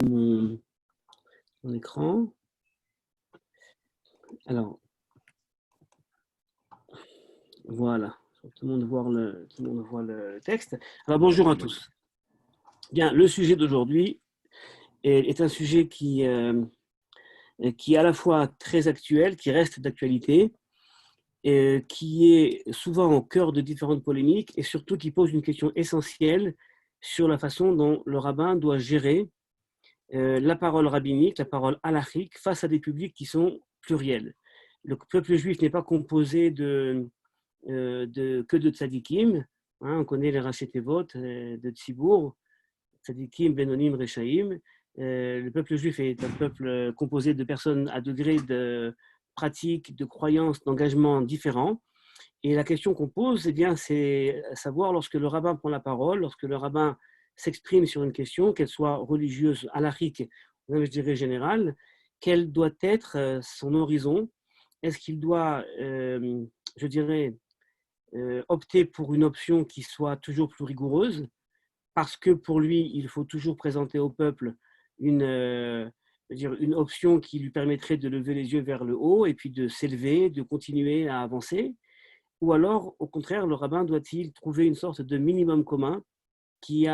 mon écran. Alors, voilà. Tout le monde voit le texte. Alors, bonjour à tous. Bien, le sujet d'aujourd'hui est un sujet qui est à la fois très actuel, qui reste d'actualité, qui est souvent au cœur de différentes polémiques et surtout qui pose une question essentielle sur la façon dont le rabbin doit gérer la parole rabbinique, la parole halachique face à des publics qui sont pluriels. Le peuple juif n'est pas composé que de tzadikim. Hein, on connaît les Rashi Tevot de Tzibour, tzadikim, benonim, rechaim. Le peuple juif est un peuple composé de personnes à degrés de pratique, de croyances, d'engagement différents. Et la question qu'on pose, eh bien, c'est savoir lorsque le rabbin prend la parole, lorsque le rabbin s'exprime sur une question, qu'elle soit religieuse, halachique, ou même je dirais générale, quel doit être son horizon. Est-ce qu'il doit, je dirais, opter pour une option qui soit toujours plus rigoureuse, parce que pour lui, il faut toujours présenter au peuple une option qui lui permettrait de lever les yeux vers le haut et puis de s'élever, de continuer à avancer. Ou alors, au contraire, le rabbin doit-il trouver une sorte de minimum commun qui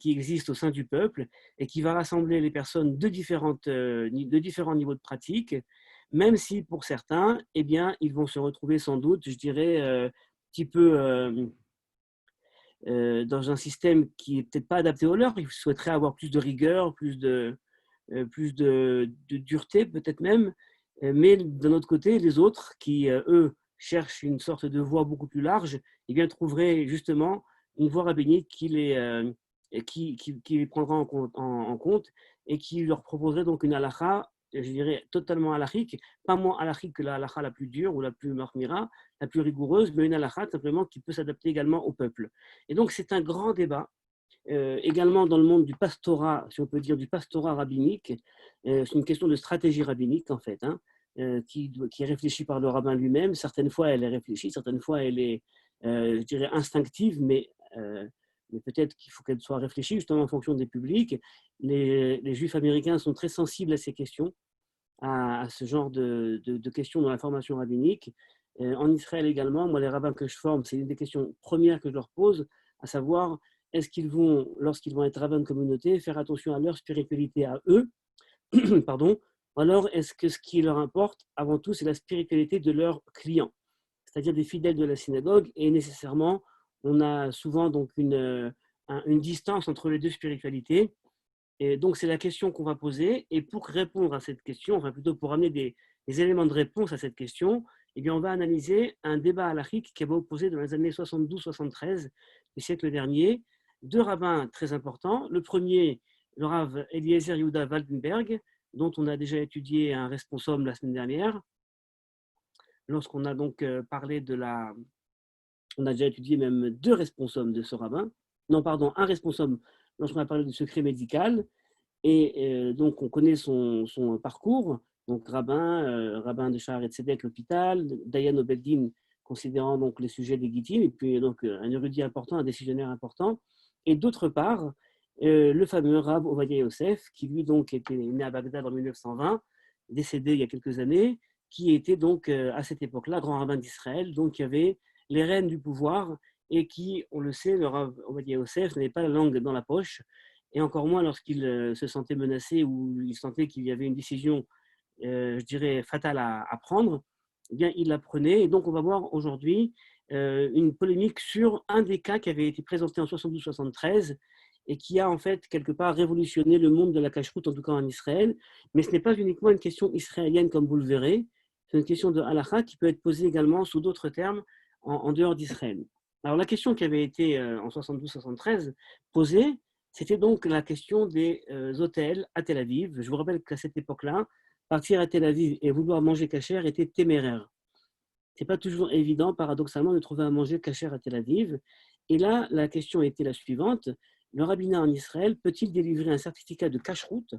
existe au sein du peuple et qui va rassembler les personnes de différents niveaux de pratique, même si pour certains, eh bien, ils vont se retrouver sans doute, je dirais, un petit peu dans un système qui n'est peut-être pas adapté aux leurs. Ils souhaiteraient avoir plus de rigueur, plus de dureté peut-être même, mais d'un autre côté, les autres qui, eux, cherchent une sorte de voie beaucoup plus large, eh bien, trouveraient justement une voie rabbinique qui les prendra en compte et qui leur proposerait donc une halakha, je dirais, totalement halachique, pas moins halachique que la halakha la plus dure ou la plus marmira, la plus rigoureuse, mais une halakha simplement qui peut s'adapter également au peuple. Et donc, c'est un grand débat également dans le monde du pastorat, si on peut dire du pastorat rabbinique. C'est une question de stratégie rabbinique, en fait, hein, qui est réfléchie par le rabbin lui-même. Certaines fois, elle est réfléchie, certaines fois, elle est, je dirais, instinctive, mais peut-être qu'il faut qu'elle soit réfléchie justement en fonction des publics. Les Juifs américains sont très sensibles à ces questions, à ce genre de questions dans la formation rabbinique. En Israël également, moi, les rabbins que je forme, c'est une des questions premières que je leur pose, à savoir, est-ce qu'ils vont, lorsqu'ils vont être rabbins de communauté, faire attention à leur spiritualité à eux, pardon, ou alors est-ce que ce qui leur importe, avant tout, c'est la spiritualité de leurs clients, c'est-à-dire des fidèles de la synagogue, et nécessairement, on a souvent donc une distance entre les deux spiritualités. Et donc, c'est la question qu'on va poser. Et pour répondre à cette question, enfin plutôt pour amener des éléments de réponse à cette question, eh bien, on va analyser un débat halachique qui avait opposé dans les années 72-73 du siècle dernier deux rabbins très importants. Le premier, le Rav Eliezer Yehuda Waldenberg, dont on a déjà étudié un responsable la semaine dernière, lorsqu'on a donc parlé on a déjà étudié même deux responsables de ce rabbin. Non, pardon, un responsable lorsqu'on a parlé du secret médical. Et donc, on connaît son parcours, donc rabbin de Sha'ar Tzedek, l'hôpital, Dayan au Beddin, considérant donc les sujets des Gittim, et puis donc un érudit important, un décisionnaire important. Et d'autre part, le fameux Rav Ovadia Yosef, qui lui donc était né à Bagdad en 1920, décédé il y a quelques années, qui était donc à cette époque-là grand rabbin d'Israël, donc il y avait les rênes du pouvoir, et qui, on le sait, le Rav Ovadia Yosef n'avait pas la langue dans la poche, et encore moins lorsqu'il se sentait menacé ou il sentait qu'il y avait une décision, je dirais, fatale à prendre, eh bien, il la prenait. Et donc, on va voir aujourd'hui une polémique sur un des cas qui avait été présenté en 72-73 et qui a en fait quelque part révolutionné le monde de la cache-route, en tout cas en Israël. Mais ce n'est pas uniquement une question israélienne, comme vous le verrez. C'est une question de halakha qui peut être posée également sous d'autres termes en dehors d'Israël. Alors, la question qui avait été en 72-73 posée, c'était donc la question des hôtels à Tel Aviv. Je vous rappelle qu'à cette époque-là, partir à Tel Aviv et vouloir manger cachère était téméraire. Ce n'est pas toujours évident, paradoxalement, de trouver à manger cachère à Tel Aviv. Et là, la question était la suivante. Le rabbinat en Israël peut-il délivrer un certificat de cache-route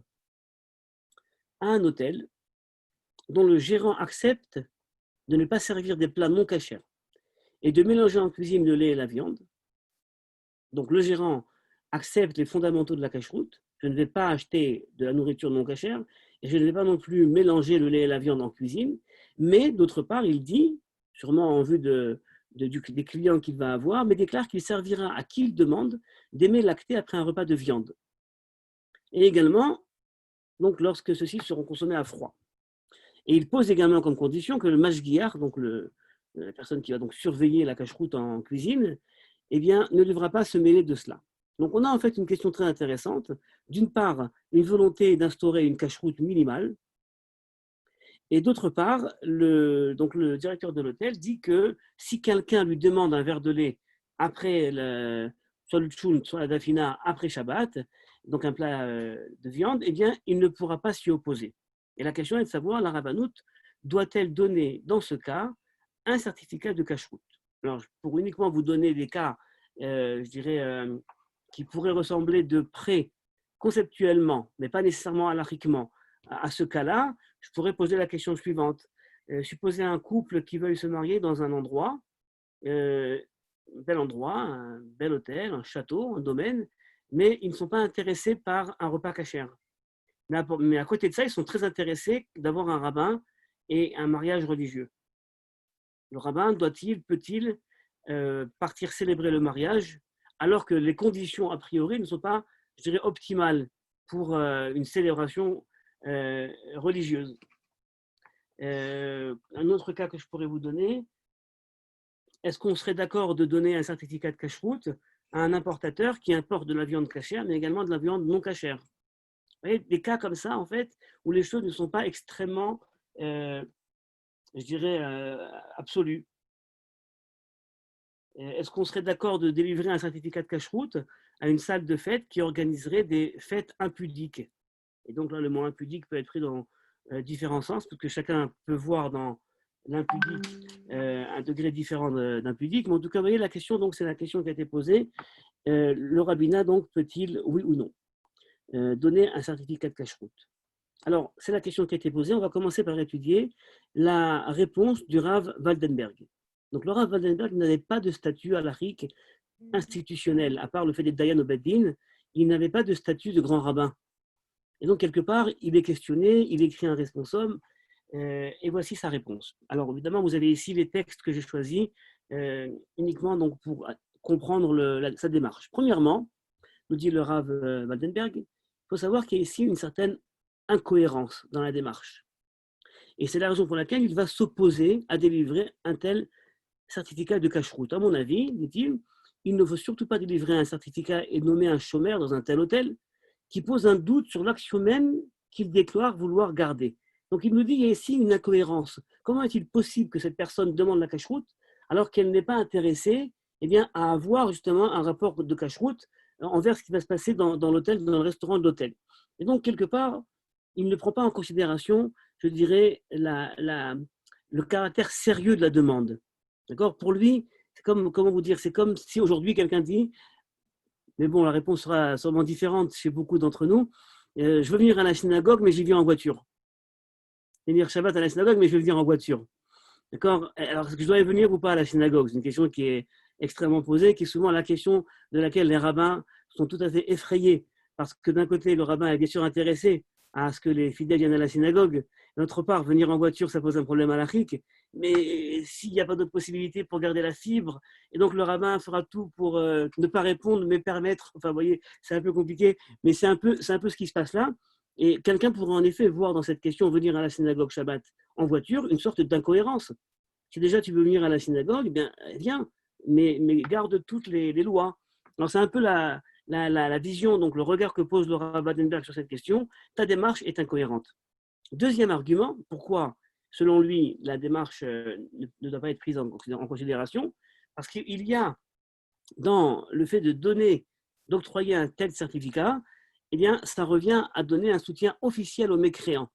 à un hôtel dont le gérant accepte de ne pas servir des plats non cachers et de mélanger en cuisine le lait et la viande? Donc, le gérant accepte les fondamentaux de la cache-route. je ne vais pas acheter de la nourriture non cachère et je ne vais pas non plus mélanger le lait et la viande en cuisine. Mais d'autre part, il dit, sûrement en vue des clients qu'il va avoir, mais déclare qu'il servira à qui il demande des mets lactés après un repas de viande. Et également, donc, lorsque ceux-ci seront consommés à froid. Et il pose également comme condition que le mashgiach, donc la personne qui va donc surveiller la cache-route en cuisine, eh bien, ne devra pas se mêler de cela. Donc, on a en fait une question très intéressante. D'une part, une volonté d'instaurer une cache-route minimale. Et d'autre part, donc le directeur de l'hôtel dit que si quelqu'un lui demande un verre de lait après soit le tchoun, soit la dafina, après Shabbat, donc un plat de viande, eh bien, il ne pourra pas s'y opposer. Et la question est de savoir, la rabbanout doit-elle donner, dans ce cas, un certificat de cache-route? Alors, pour uniquement vous donner des cas, je dirais, qui pourraient ressembler de près, conceptuellement, mais pas nécessairement halachiquement, à ce cas-là, je pourrais poser la question suivante. Supposez un couple qui veuille se marier dans un endroit, bel endroit, un bel hôtel, un château, un domaine, mais ils ne sont pas intéressés par un repas cachère. Mais à côté de ça, ils sont très intéressés d'avoir un rabbin et un mariage religieux. Le rabbin peut-il partir célébrer le mariage alors que les conditions a priori ne sont pas, je dirais, optimales pour une célébration religieuse. Un autre cas que je pourrais vous donner, est-ce qu'on serait d'accord de donner un certificat de cache-route à un importateur qui importe de la viande cachère, mais également de la viande non cachère? Vous voyez, des cas comme ça, en fait, où les choses ne sont pas extrêmement, je dirais, absolues. Est-ce qu'on serait d'accord de délivrer un certificat de cache-route à une salle de fête qui organiserait des fêtes impudiques? Et donc là, le mot impudique peut être pris dans différents sens, parce que chacun peut voir dans l'impudique un degré différent d'impudique. Mais en tout cas, vous voyez, la question, donc, c'est la question qui a été posée. Le rabbinat, donc, peut-il, oui ou non, donner un certificat de cache-route? Alors, c'est la question qui a été posée. On va commencer par étudier la réponse du Rav Waldenberg. Donc, le Rav Waldenberg n'avait pas de statut halachique institutionnel, à part le fait d'être Dayan au Beddin, il n'avait pas de statut de grand rabbin. Et donc, quelque part, il est questionné, il écrit un responsable, et voici sa réponse. Alors, évidemment, vous avez ici les textes que j'ai choisis, uniquement donc, pour comprendre sa démarche. Premièrement, nous dit le Rav Waldenberg, il faut savoir qu'il y a ici une certaine incohérence dans la démarche. Et c'est la raison pour laquelle il va s'opposer à délivrer un tel certificat de cache-route. À mon avis, dit-il, il ne faut surtout pas délivrer un certificat et nommer un chômeur dans un tel hôtel qui pose un doute sur l'action même qu'il déclare vouloir garder. Donc il nous dit qu'il y a ici une incohérence. Comment est-il possible que cette personne demande la cache-route alors qu'elle n'est pas intéressée à avoir justement un rapport de cache-route envers ce qui va se passer dans l'hôtel, dans le restaurant de l'hôtel? Et donc, quelque part, il ne prend pas en considération, je dirais, le caractère sérieux de la demande. D'accord? Pour lui, c'est comme, comment vous dire, c'est comme si aujourd'hui quelqu'un dit, mais bon, la réponse sera sûrement différente chez beaucoup d'entre nous, je veux venir à la synagogue, mais j'y viens en voiture. Je vais venir Shabbat à la synagogue, mais je vais venir en voiture. D'accord? Alors, est-ce que je dois y venir ou pas à la synagogue? C'est une question qui est extrêmement posée, qui est souvent la question de laquelle les rabbins sont tout à fait effrayés. Parce que d'un côté, le rabbin est bien sûr intéressé à ce que les fidèles viennent à la synagogue. D'autre part, venir en voiture, ça pose un problème halachique. Mais s'il n'y a pas d'autre possibilité pour garder la fibre, et donc le rabbin fera tout pour ne pas répondre, mais permettre, enfin vous voyez, c'est un peu compliqué, mais c'est un peu ce qui se passe là. Et quelqu'un pourrait en effet voir dans cette question, venir à la synagogue Shabbat en voiture, une sorte d'incohérence. Si déjà tu veux venir à la synagogue, eh bien viens, mais garde toutes les lois. Alors c'est un peu la vision, donc le regard que pose Laura Badenberg sur cette question. Ta démarche est incohérente. Deuxième argument, pourquoi, selon lui, la démarche ne doit pas être prise en considération, parce qu'il y a dans le fait d'octroyer un tel certificat, eh bien, ça revient à donner un soutien officiel aux mécréants,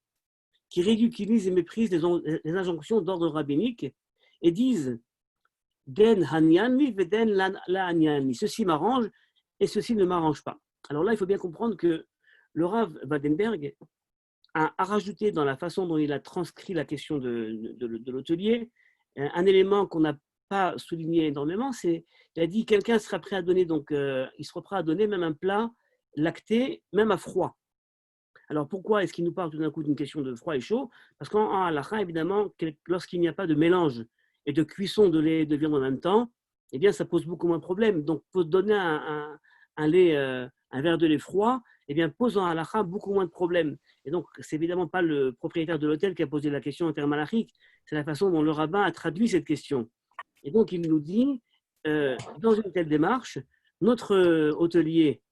qui ridiculisent et méprisent les injonctions d'ordre rabbinique et disent Den hanyani veden la hanyani. Ceci m'arrange et ceci ne m'arrange pas. Alors là, il faut bien comprendre que le Rav Waldenberg a rajouté dans la façon dont il a transcrit la question de l'hôtelier un élément qu'on n'a pas souligné énormément, c'est il a dit quelqu'un sera prêt à donner, donc il sera prêt à donner même un plat lacté, même à froid. Alors pourquoi est-ce qu'il nous parle tout d'un coup d'une question de froid et chaud? Parce qu'en halakha, évidemment, lorsqu'il n'y a pas de mélange et de cuisson de lait et de viande en même temps, eh bien, ça pose beaucoup moins de problèmes. Donc, pour donner un verre de lait froid, eh bien, pose en halakha beaucoup moins de problèmes. Et donc, c'est évidemment pas le propriétaire de l'hôtel qui a posé la question en termes halachiques, c'est la façon dont le rabbin a traduit cette question. Et donc, il nous dit, dans une telle démarche, notre hôtelier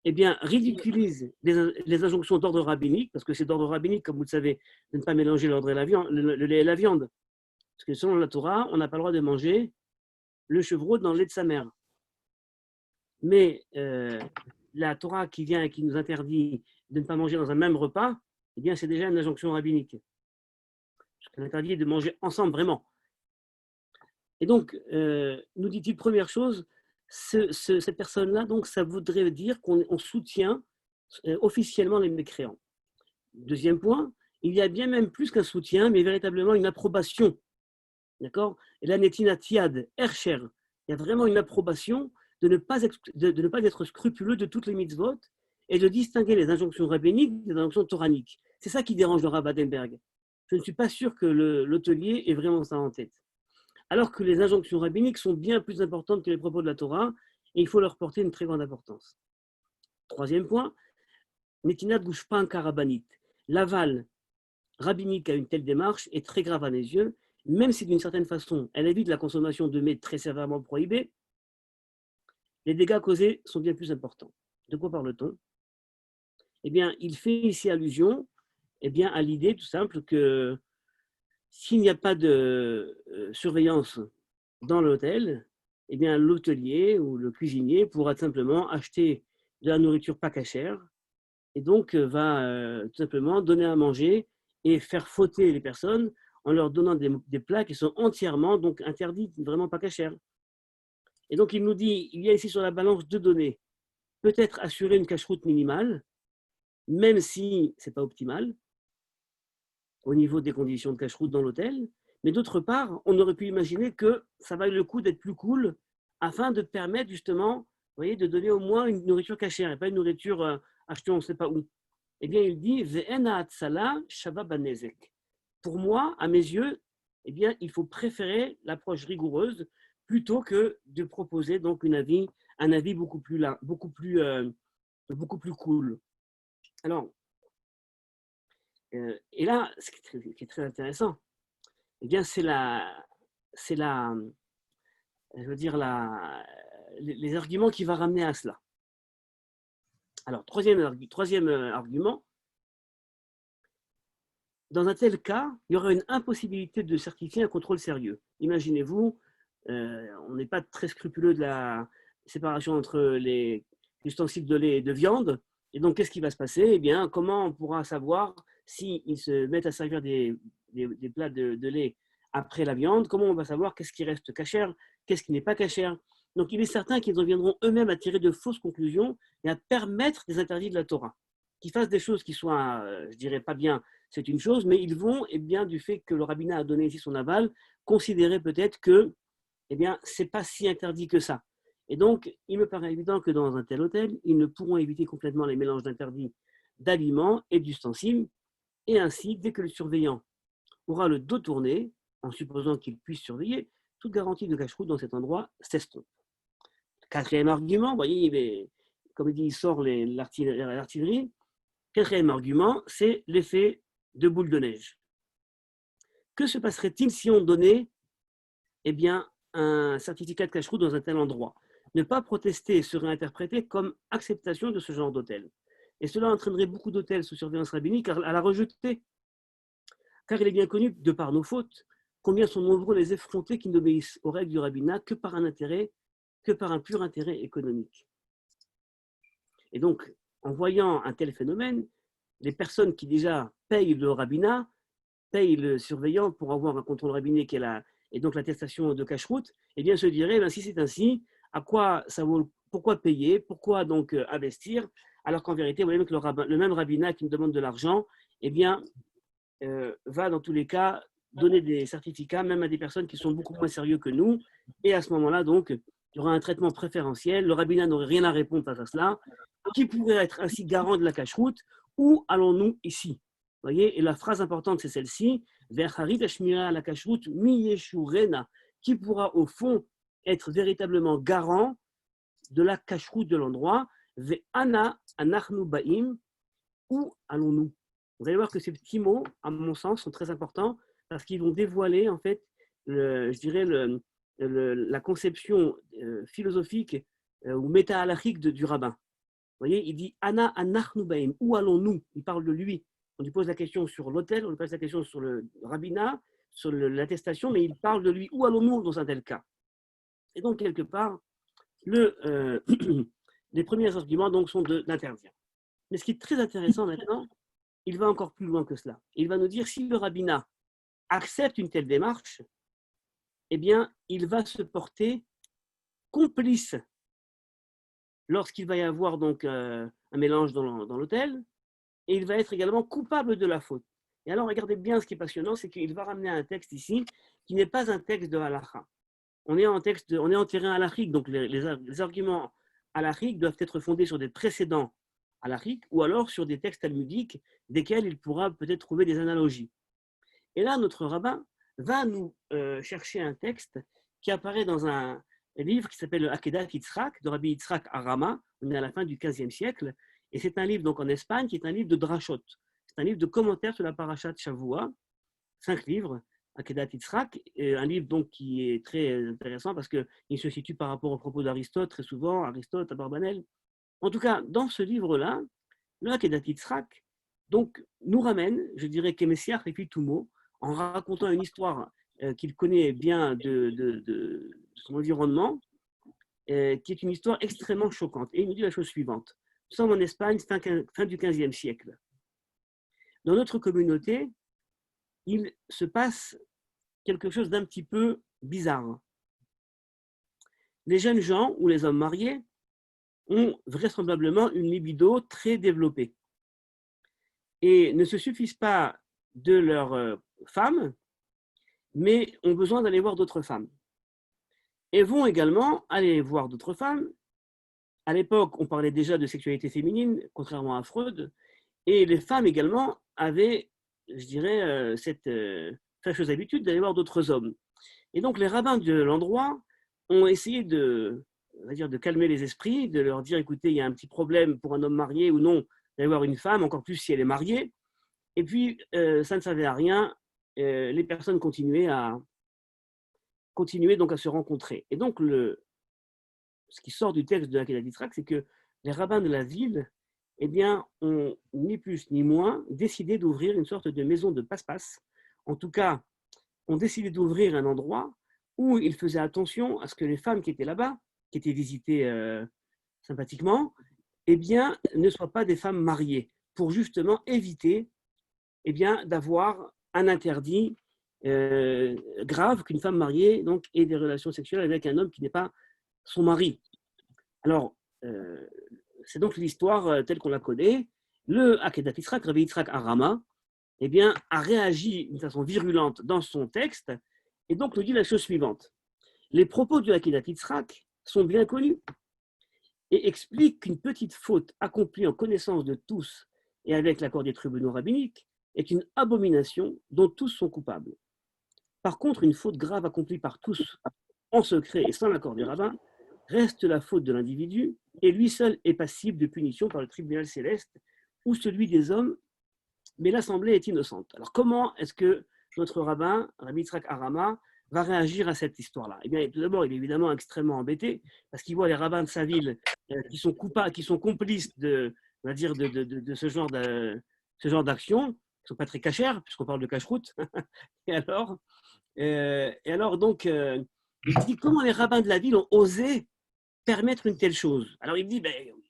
eh bien, ridiculise les injonctions d'ordre rabbinique, parce que c'est d'ordre rabbinique, comme vous le savez, de ne pas mélanger le lait et la viande. Parce que selon la Torah, on n'a pas le droit de manger le chevreau dans le lait de sa mère. Mais la Torah qui vient et qui nous interdit de ne pas manger dans un même repas, eh bien, c'est déjà une injonction rabbinique. Elle interdit de manger ensemble vraiment. Et donc, nous dit-il, première chose, cette personne-là, donc, ça voudrait dire qu'on soutient officiellement les mécréants. Deuxième point, il y a bien même plus qu'un soutien, mais véritablement une approbation. D'accord? Et la netina tiad, ercher, il y a vraiment une approbation de ne pas être scrupuleux de toutes les mitzvot et de distinguer les injonctions rabbiniques des injonctions toraniques. C'est ça qui dérange le Rav Badenberg. Je ne suis pas sûr que l'hôtelier ait vraiment ça en tête. Alors que les injonctions rabbiniques sont bien plus importantes que les propos de la Torah, et il faut leur porter une très grande importance. Troisième point, Netinat Gushpan Karabanit. L'aval rabbinique à une telle démarche est très grave à mes yeux, même si d'une certaine façon, elle évite la consommation de mets très sévèrement prohibés, les dégâts causés sont bien plus importants. De quoi parle-t-on? Eh bien, il fait ici allusion à l'idée tout simple que s'il n'y a pas de surveillance dans l'hôtel, eh bien, l'hôtelier ou le cuisinier pourra simplement acheter de la nourriture pas cachère et donc va tout simplement donner à manger et faire fauter les personnes en leur donnant des plats qui sont entièrement donc interdits, vraiment pas cachères. Et donc, il nous dit, il y a ici sur la balance deux données. Peut-être assurer une cache-route minimale, même si ce n'est pas optimal, au niveau des conditions de cache-route dans l'hôtel. Mais d'autre part, on aurait pu imaginer que ça vaille le coup d'être plus cool afin de permettre justement, vous voyez, de donner au moins une nourriture cachère et pas une nourriture achetée on ne sait pas où. Eh bien, il dit Ve'ena atzala shava banezek. Pour moi, à mes yeux, eh bien, il faut préférer l'approche rigoureuse plutôt que de proposer donc un avis beaucoup plus cool. Alors, et là, ce qui est très intéressant, eh bien, les arguments qui va ramener à cela. Alors, troisième argument, dans un tel cas, il y aurait une impossibilité de certifier un contrôle sérieux. Imaginez-vous, on n'est pas très scrupuleux de la séparation entre les ustensiles de lait et de viande. Et donc, qu'est-ce qui va se passer? Eh bien, comment on pourra savoir s'ils se mettent à servir des plats de lait après la viande? Comment on va savoir qu'est-ce qui reste cachère, qu'est-ce qui n'est pas cachère? Donc, il est certain qu'ils en viendront eux-mêmes à tirer de fausses conclusions et à permettre des interdits de la Torah. Qu'ils fassent des choses qui soient, je dirais pas bien, c'est une chose, mais ils vont, du fait que le rabbinat a donné ici son aval, considérer peut-être que, c'est pas si interdit que ça. Et donc, il me paraît évident que dans un tel hôtel, ils ne pourront éviter complètement les mélanges d'interdits d'aliments et d'ustensiles. Et ainsi, dès que le surveillant aura le dos tourné, en supposant qu'il puisse surveiller, toute garantie de cache-route dans cet endroit s'estompe. Quatrième argument, vous voyez, comme il dit, il sort l'artillerie. Quatrième argument, c'est l'effet de boule de neige. Que se passerait-il si on donnait un certificat de cache-route dans un tel endroit? Ne pas protester serait interprété comme acceptation de ce genre d'hôtel. Et cela entraînerait beaucoup d'hôtels sous surveillance rabbinique à la rejeter. Car il est bien connu, de par nos fautes, combien sont nombreux les effrontés qui n'obéissent aux règles du rabbinat que par un pur intérêt économique. Et donc, en voyant un tel phénomène, les personnes qui déjà payent le rabbinat, payent le surveillant pour avoir un contrôle rabbinique et donc l'attestation de cache-route, se diraient, si c'est ainsi, pourquoi payer, pourquoi donc investir, alors qu'en vérité, vous voyez que le même rabbinat qui me demande de l'argent, va dans tous les cas donner des certificats, même à des personnes qui sont beaucoup moins sérieux que nous, et à ce moment-là, donc, il y aura un traitement préférentiel, le rabbinat n'aurait rien à répondre face à cela, qui pourrait être ainsi garant de la cacheroute? Où allons-nous ici? Vous voyez, et la phrase importante, c'est celle-ci, Verharit Ashmira la cacheroute mi yeshurena, qui pourra au fond être véritablement garant de la cacheroute de l'endroit, Ve'ana anachnu ba'im, où allons-nous? Vous allez voir que ces petits mots, à mon sens, sont très importants parce qu'ils vont dévoiler, en fait, je dirais, la conception philosophique ou méta-halachique du rabbin. Vous voyez, il dit Ana anachnu ba'im, où allons-nous? Il parle de lui. On lui pose la question sur l'autel, on lui pose la question sur le rabbinat, sur l'attestation, mais il parle de lui. Où allons-nous dans un tel cas? Et donc, quelque part, les premiers arguments donc, sont d'interdire. Mais ce qui est très intéressant maintenant, il va encore plus loin que cela. Il va nous dire si le rabbinat accepte une telle démarche, eh bien, il va se porter complice lorsqu'il va y avoir donc un mélange dans l'autel, et il va être également coupable de la faute. Et alors, regardez bien ce qui est passionnant, c'est qu'il va ramener un texte ici qui n'est pas un texte de halakha. On est en terrain halachique, donc les arguments halachiques doivent être fondés sur des précédents halachiques ou alors sur des textes talmudiques desquels il pourra peut-être trouver des analogies. Et là, notre rabbin va nous chercher un texte qui apparaît dans un livre qui s'appelle le Akedat Yitzhak, de Rabbi Yitzhak Arama. On est à la fin du XVe siècle. Et c'est un livre donc en Espagne qui est un livre de drashot. C'est un livre de commentaires sur la parashat Shavua. 5 livres, Akedat Yitzhak, un livre donc qui est très intéressant parce qu'il se situe par rapport aux propos d'Aristote, très souvent, Aristote, Abarbanel. En tout cas, dans ce livre-là, le Akedat Yitzhak donc, nous ramène, je dirais, Kemessiach et puis Toumo, en racontant une histoire qu'il connaît bien de son environnement, qui est une histoire extrêmement choquante. Et il nous dit la chose suivante. Nous sommes en Espagne, fin du XVe siècle. Dans notre communauté, il se passe quelque chose d'un petit peu bizarre. Les jeunes gens ou les hommes mariés ont vraisemblablement une libido très développée et ne se suffisent pas de leur femme, mais ont besoin d'aller voir d'autres femmes. Et vont également aller voir d'autres femmes. À l'époque, on parlait déjà de sexualité féminine, contrairement à Freud, et les femmes également avaient, je dirais, cette fâcheuse habitude d'aller voir d'autres hommes. Et donc, les rabbins de l'endroit ont essayé on va dire, de calmer les esprits, de leur dire, écoutez, il y a un petit problème pour un homme marié ou non d'aller voir une femme, encore plus si elle est mariée. Et puis, ça ne servait à rien. Les personnes continuaient donc à se rencontrer. Et donc, ce qui sort du texte de la Akedat Yitzhak, c'est que les rabbins de la ville, eh bien, ont ni plus ni moins décidé d'ouvrir une sorte de maison de passe-passe. En tout cas, ont décidé d'ouvrir un endroit où ils faisaient attention à ce que les femmes qui étaient là-bas, qui étaient visitées sympathiquement, eh bien, ne soient pas des femmes mariées, pour justement éviter eh bien, d'avoir un interdit grave qu'une femme mariée donc, ait des relations sexuelles avec un homme qui n'est pas son mari. Alors, c'est donc l'histoire telle qu'on la connaît. Le Akedat Yitzhak, Rabbi Yitzhak Arama, eh bien, a réagi d'une façon virulente dans son texte et donc nous dit la chose suivante. Les propos du Akedat Yitzhak sont bien connus et expliquent qu'une petite faute accomplie en connaissance de tous et avec l'accord des tribunaux rabbiniques est une abomination dont tous sont coupables. Par contre, une faute grave accomplie par tous en secret et sans l'accord des rabbins reste la faute de l'individu et lui seul est passible de punition par le tribunal céleste ou celui des hommes, mais l'assemblée est innocente. Alors comment est-ce que notre rabbin, Rabbi Yitzhak Arama, va réagir à cette histoire-là? Eh bien, tout d'abord, il est évidemment extrêmement embêté parce qu'il voit les rabbins de sa ville qui sont coupables, qui sont complices de ce genre d'action, qui ne sont pas très cachères, puisqu'on parle de cacheroute. et alors donc, il dit comment les rabbins de la ville ont osé permettre une telle chose. Alors il dit,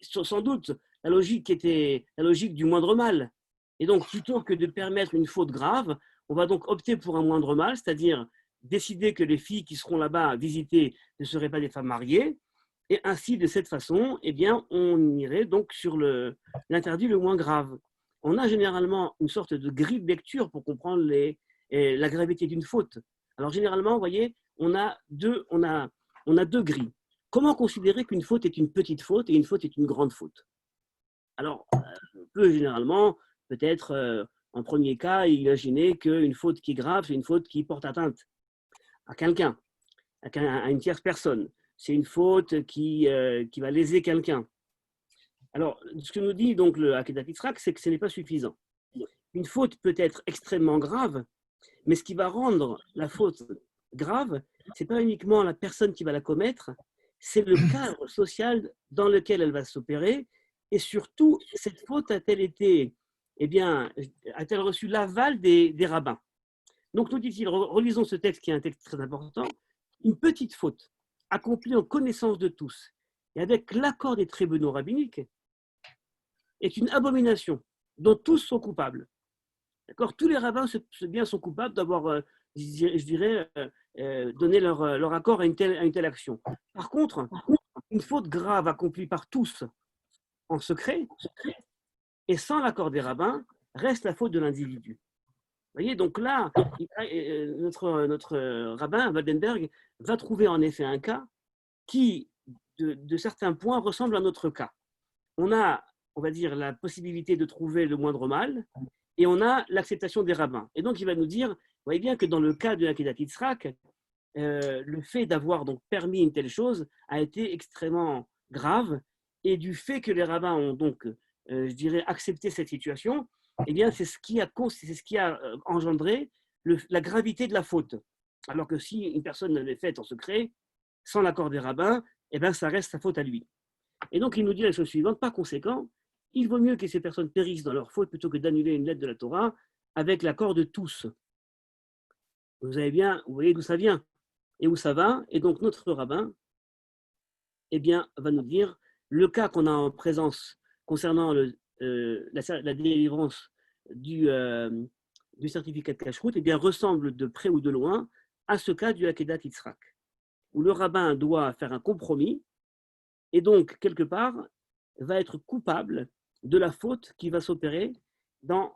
sans doute, la logique était la logique du moindre mal. Et donc, plutôt que de permettre une faute grave, on va donc opter pour un moindre mal, c'est-à-dire décider que les filles qui seront là-bas visitées ne seraient pas des femmes mariées. Et ainsi, de cette façon, eh bien, on irait donc sur l'interdit le moins grave. On a généralement une sorte de grille de lecture pour comprendre la gravité d'une faute. Alors, généralement, vous voyez, on a deux grilles. Comment considérer qu'une faute est une petite faute et une faute est une grande faute? Alors, on peut généralement, peut-être, en premier cas, imaginer qu'une faute qui est grave, c'est une faute qui porte atteinte à quelqu'un, à une tierce personne. C'est une faute qui va léser quelqu'un. Alors, ce que nous dit donc le Akedat Yitzhak, c'est que ce n'est pas suffisant. Une faute peut être extrêmement grave, mais ce qui va rendre la faute grave, ce n'est pas uniquement la personne qui va la commettre, c'est le cadre social dans lequel elle va s'opérer, et surtout, cette faute a-t-elle été, eh bien, a-t-elle reçu l'aval des rabbins? Donc, nous dit-il, relisons ce texte qui est un texte très important, une petite faute accomplie en connaissance de tous et avec l'accord des tribunaux rabbiniques est une abomination dont tous sont coupables. D'accord. Tous les rabbins bien sont coupables d'avoir, je dirais, donné leur accord à une telle action. Par contre, une faute grave accomplie par tous en secret et sans l'accord des rabbins reste la faute de l'individu. Vous voyez, donc là, notre rabbin, Waldenberg, va trouver en effet un cas qui, de certains points, ressemble à notre cas. On a, on va dire, la possibilité de trouver le moindre mal, et on a l'acceptation des rabbins. Et donc, il va nous dire, vous voyez bien que dans le cas de Akedat Yitzhak, le fait d'avoir donc permis une telle chose a été extrêmement grave, et du fait que les rabbins ont donc, je dirais, accepté cette situation, eh bien, c'est ce qui a engendré la gravité de la faute. Alors que si une personne l'avait faite en secret, sans l'accord des rabbins, eh bien, ça reste sa faute à lui. Et donc, il nous dit la chose suivante, par conséquent, il vaut mieux que ces personnes périssent dans leur faute plutôt que d'annuler une lettre de la Torah avec l'accord de tous. Vous voyez d'où ça vient et où ça va. Et donc, notre rabbin, eh bien, va nous dire le cas qu'on a en présence concernant la délivrance du certificat de cacheroute, eh bien, ressemble de près ou de loin à ce cas du Akedat Yitzhak, où le rabbin doit faire un compromis et donc, quelque part, va être coupable de la faute qui va s'opérer dans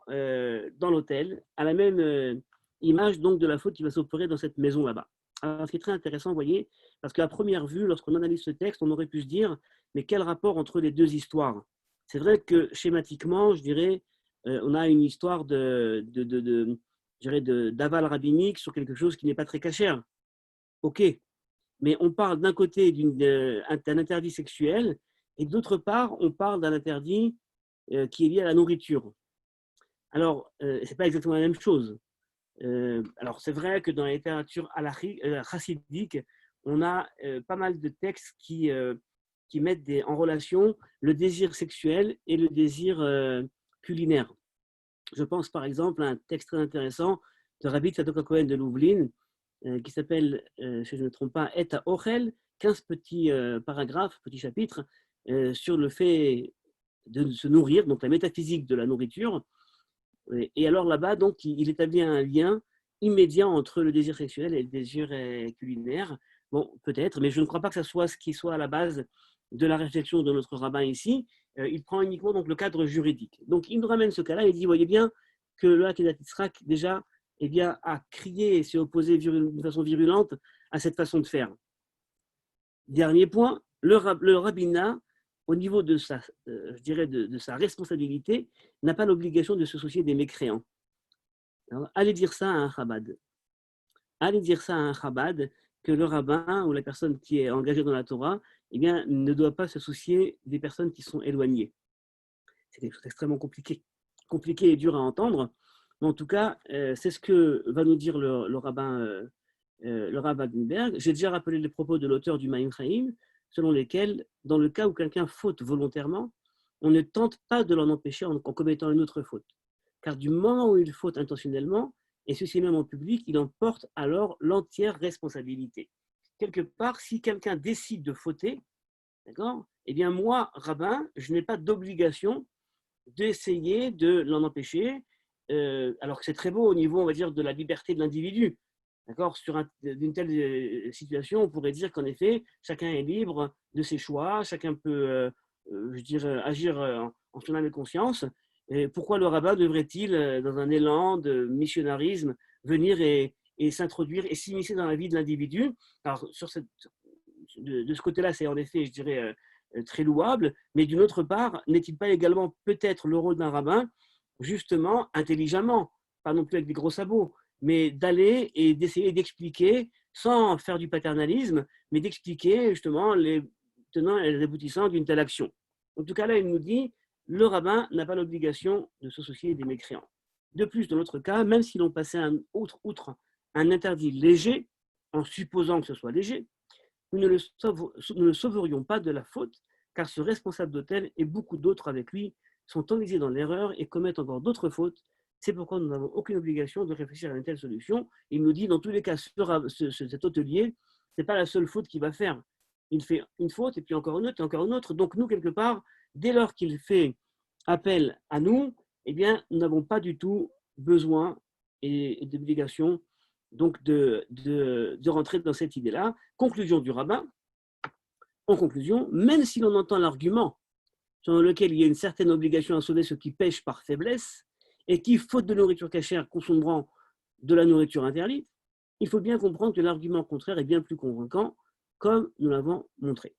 l'hôtel, à la même image donc de la faute qui va s'opérer dans cette maison là-bas. Alors, ce qui est très intéressant, vous voyez, parce qu'à première vue, lorsqu'on analyse ce texte, on aurait pu se dire, mais quel rapport entre les deux histoires? C'est vrai que schématiquement, je dirais, on a une histoire d'aval rabbinique sur quelque chose qui n'est pas très cachère. Ok, mais on parle d'un côté d'un interdit sexuel et d'autre part, on parle d'un interdit qui est lié à la nourriture. Alors, ce n'est pas exactement la même chose. Alors, c'est vrai que dans la littérature chassidique, on a pas mal de textes qui mettent en relation le désir sexuel et le désir culinaire. Je pense par exemple à un texte très intéressant de Rabbi Tzadok HaKohen de Lublin, qui s'appelle, si je ne me trompe pas, Et Ochel, 15 petits paragraphes, petits chapitres, sur le fait de se nourrir, donc la métaphysique de la nourriture. Et alors là-bas, donc, il établit un lien immédiat entre le désir sexuel et le désir culinaire. Bon, peut-être, mais je ne crois pas que ce soit ce qui soit à la base de la réflexion de notre rabbin ici. Il prend uniquement donc, le cadre juridique. Donc, il nous ramène ce cas-là et il dit, voyez bien que le Akedat Yitzhak, déjà, eh bien, a crié et s'est opposé d'une façon virulente à cette façon de faire. Dernier point, le rabbinat, au niveau de sa, je dirais de sa responsabilité, n'a pas l'obligation de se soucier des mécréants. Alors, allez dire ça à un Chabad. Allez dire ça à un Chabad, que le rabbin ou la personne qui est engagée dans la Torah, eh bien, ne doit pas se soucier des personnes qui sont éloignées. C'est quelque chose d'extrêmement compliqué et dur à entendre. Mais en tout cas, c'est ce que va nous dire le rabbin Waldenberg. J'ai déjà rappelé les propos de l'auteur du Maim Chaim, selon lesquels, dans le cas où quelqu'un faute volontairement, on ne tente pas de l'en empêcher en commettant une autre faute. Car du moment où il faute intentionnellement, et ceci même en public, il en porte alors l'entière responsabilité. Quelque part, si quelqu'un décide de fauter, d'accord, eh bien moi, rabbin, je n'ai pas d'obligation d'essayer de l'en empêcher, alors que c'est très beau au niveau, on va dire, de la liberté de l'individu. D'accord. Sur d'une telle situation, on pourrait dire qu'en effet, chacun est libre de ses choix, chacun peut, je dirais, agir en son âme et conscience. Et pourquoi le rabbin devrait-il, dans un élan de missionnarisme, venir et s'introduire et s'immiscer dans la vie de l'individu? Alors, de ce côté-là, c'est en effet, je dirais, très louable, mais d'une autre part, n'est-il pas également peut-être le rôle d'un rabbin, justement, intelligemment, pas non plus avec des gros sabots, mais d'aller et d'essayer d'expliquer, sans faire du paternalisme, mais d'expliquer justement les tenants et les aboutissants d'une telle action. En tout cas, là, il nous dit, le rabbin n'a pas l'obligation de s'associer des mécréants. De plus, dans l'autre cas, même si l'on passait outre un interdit léger, en supposant que ce soit léger, nous ne le sauverions pas de la faute, car ce responsable d'hôtel et beaucoup d'autres avec lui sont enlisés dans l'erreur et commettent encore d'autres fautes. C'est pourquoi nous n'avons aucune obligation de réfléchir à une telle solution. Il nous dit, dans tous les cas, cet hôtelier, ce n'est pas la seule faute qu'il va faire. Il fait une faute, et puis encore une autre, et encore une autre. Donc nous, quelque part, dès lors qu'il fait appel à nous, eh bien, nous n'avons pas du tout besoin et d'obligation donc de rentrer dans cette idée-là. Conclusion du rabbin. En conclusion, même si l'on entend l'argument selon lequel il y a une certaine obligation à sauver ceux qui pêchent par faiblesse et qui, faute de nourriture cachère, consommeront de la nourriture interdite, il faut bien comprendre que l'argument contraire est bien plus convaincant, comme nous l'avons montré.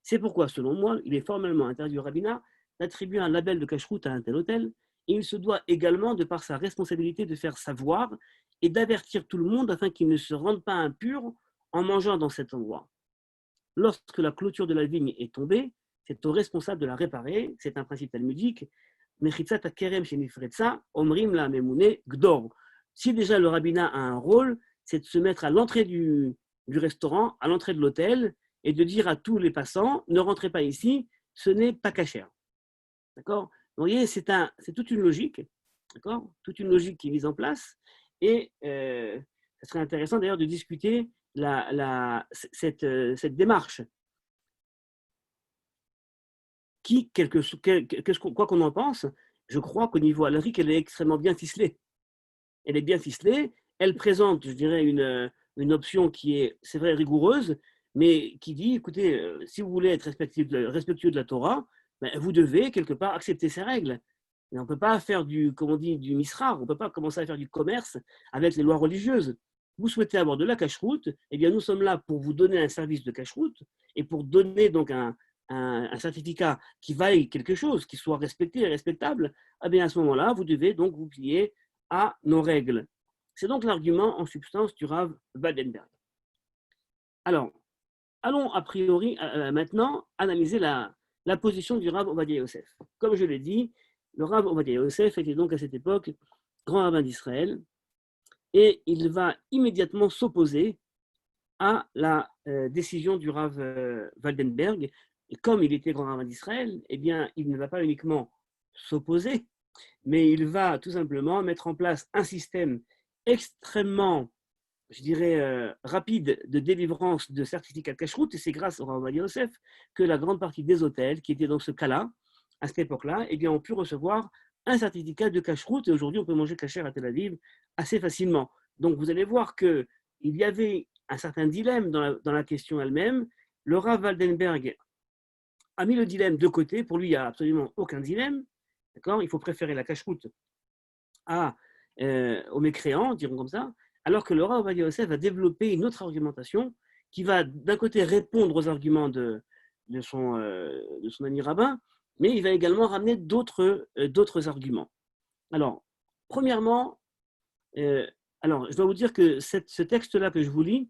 C'est pourquoi, selon moi, il est formellement interdit au rabbinat d'attribuer un label de cacheroute à un tel hôtel, et il se doit également, de par sa responsabilité, de faire savoir et d'avertir tout le monde afin qu'ils ne se rendent pas impurs en mangeant dans cet endroit. Lorsque la clôture de la vigne est tombée, c'est au responsable de la réparer. C'est un principe talmudique. Si déjà le rabbinat a un rôle, c'est de se mettre à l'entrée du restaurant, à l'entrée de l'hôtel, et de dire à tous les passants, ne rentrez pas ici, ce n'est pas cachère. D'accord? Vous voyez, c'est toute une logique, d'accord? Toute une logique qui est mise en place, et ce serait intéressant d'ailleurs de discuter cette démarche qui, quoi qu'on en pense, je crois qu'au niveau halachique, elle est extrêmement bien ficelée. Elle est bien ficelée, elle présente, je dirais, une option qui est, c'est vrai, rigoureuse, mais qui dit, écoutez, si vous voulez être respectueux de la Torah, ben, vous devez, quelque part, accepter ces règles. Et on ne peut pas faire comme on dit, du misrar, on ne peut pas commencer à faire du commerce avec les lois religieuses. Vous souhaitez avoir de la cacheroute, eh bien nous sommes là pour vous donner un service de cacheroute et pour donner donc un certificat qui vaille quelque chose, qui soit respecté et respectable. Eh bien à ce moment-là, vous devez donc vous plier à nos règles. C'est donc l'argument en substance du Rav Waldenberg. Alors, allons a priori maintenant analyser la position du Rav Ovadia Yosef. Comme je l'ai dit, le Rav Ovadia Yosef était donc à cette époque grand rabbin d'Israël et il va immédiatement s'opposer à la décision du Rav Waldenberg. Et comme il était grand rabbin d'Israël, eh bien, il ne va pas uniquement s'opposer, mais il va tout simplement mettre en place un système extrêmement, je dirais, rapide de délivrance de certificats de cacheroute, et c'est grâce au Rav Ovadia Yosef que la grande partie des hôtels qui étaient dans ce cas-là, à cette époque-là, eh bien, ont pu recevoir un certificat de cacheroute, et aujourd'hui on peut manger cachère à Tel Aviv assez facilement. Donc vous allez voir qu'il y avait un certain dilemme dans la question elle-même. Le Rav Waldenberg a mis le dilemme de côté. Pour lui, il n'y a absolument aucun dilemme. D'accord? Il faut préférer la cacheroute aux mécréants, dirons comme ça, alors que le Rav Ovadia Yosef va développer une autre argumentation qui va d'un côté répondre aux arguments de son ami rabbin, mais il va également ramener d'autres arguments. Alors, premièrement, je dois vous dire que ce texte-là que je vous lis,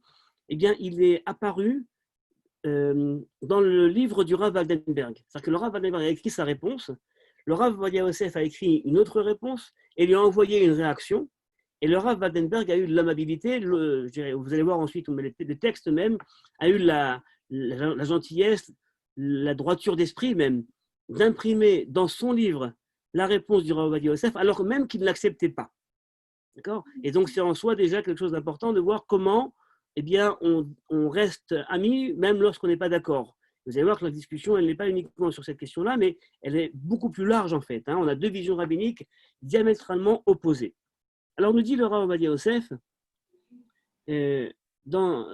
eh bien, il est apparu dans le livre du Rav Waldenberg. C'est-à-dire que le Rav Waldenberg a écrit sa réponse, le Rav Ovadia Yosef a écrit une autre réponse et lui a envoyé une réaction. Et le Rav Waldenberg a eu de l'amabilité, vous allez voir ensuite, le texte même, a eu la gentillesse, la droiture d'esprit même, d'imprimer dans son livre la réponse du Rav Ovadia Yosef, alors même qu'il ne l'acceptait pas. D'accord ? Et donc, c'est en soi déjà quelque chose d'important de voir comment eh bien, on reste amis, même lorsqu'on n'est pas d'accord. Vous allez voir que la discussion, elle n'est pas uniquement sur cette question-là, mais elle est beaucoup plus large en fait. On a deux visions rabbiniques diamétralement opposées. Alors, nous dit le Rav Ovadia Yosef, dans